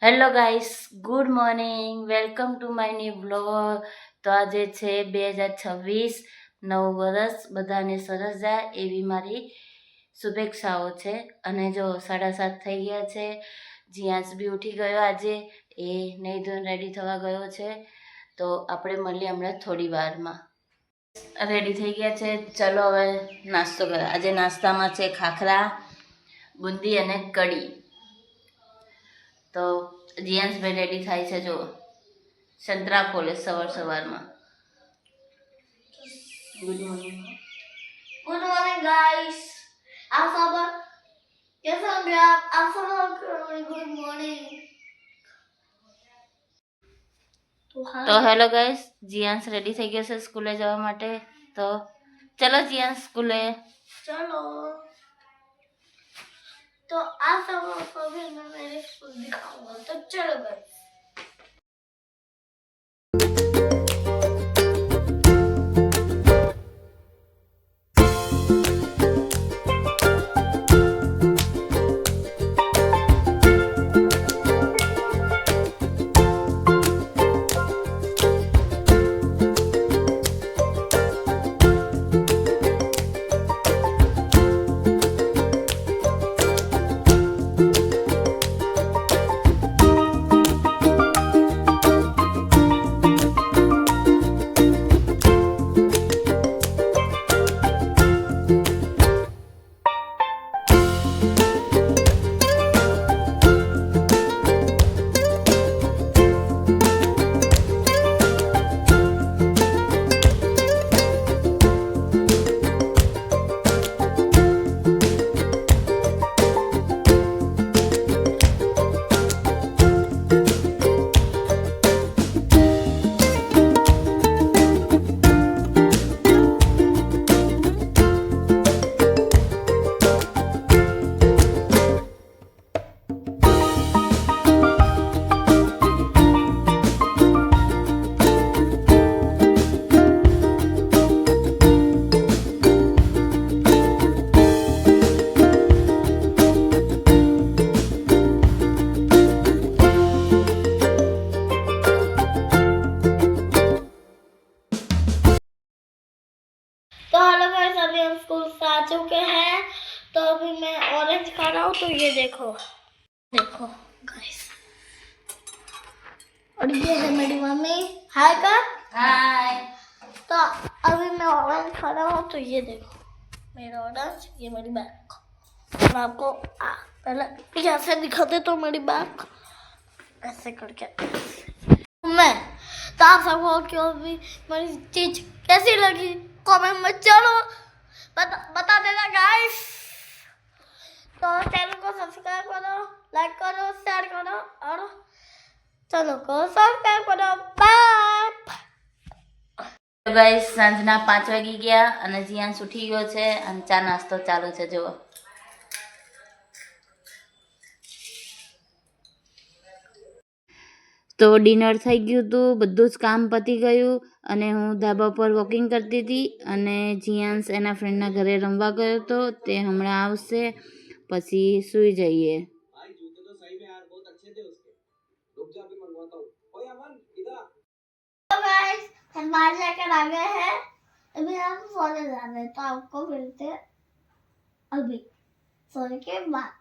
Hello guys, good morning, welcome to my new blog. તો આજે છે 2026, નવું વર્ષ બધાને સરસ જાય એવી મારી શુભેચ્છાઓ છે. અને જો 7:30 થઈ ગયા છે. જીયાસ બી ઉઠી ગયો આજે, એ નહીં ધોઈને રેડી થવા ગયો છે. તો આપણે મળીએ હમણાં થોડી વારમાં. રેડી થઈ ગયા છે, ચલો હવે નાસ્તો કરો. આજે નાસ્તામાં છે ખાખરા, બુંદી અને કઢી. તો જીયાંશભાઈ રેડી થાય છે, જો સંતરા ફોલે સવારમાં. Good morning. Good morning guys. आप सब कैसे होंगे? आप सब गुड मॉर्निंग। તો હેલો ગાઈસ, જીયાંશ રેડી થઈ ગયો છે સ્કૂલે જવા માટે. તો ચલો જીયાંશ સ્કૂલે. चलो तो आप सब को भी मैं मेरे स्कूल दिखाऊंगा, तो चलो गाइस। तो हेलो गाइस, अभी हम स्कूल से आ चुके हैं। तो अभी मैं ऑरेंज खा रहा हूँ, तो ये देखो देखो गाइस। और ये है मेरी मम्मी। हाय कर। હાય. तो अभी मैं ऑरेंज खा रहा हूँ, तो ये देखो मेरा ऑरेंज, ये मेरी बैग। मैं आपको पहले यहाँ से दिखाते तो मेरी बैग ऐसे करके मैं। तो आप सबको क्यों भी मेरी चीज कैसी लगी कमेंट में चलो बता देना गाइस। तो चैनल को सब्सक्राइब करो, लाइक करो, शेयर करो और चैनल को सब्सक्राइब करो। बाय। તો ગાઈસ, સાંજના 5 વાગી ગયા અને જીયાંશ ઉઠી ગયો છે અને ચા નાસ્તો ચાલુ છે. જુઓ, તો ડિનર થઈ ગયું હતું, બધું જ કામ પતી ગયું અને હું ધાબા પર વોકિંગ કરતી હતી અને જીયાંશ એના ફ્રેન્ડના ઘરે રમવા ગયો હતો. તે હમણાં આવશે પછી સૂઈ જઈએ. तो गाइस, हम बाहर जाकर आ गए हैं। अभी हम सोने जा रहे हैं, तो आपको मिलते हैं अभी सोने के बाद।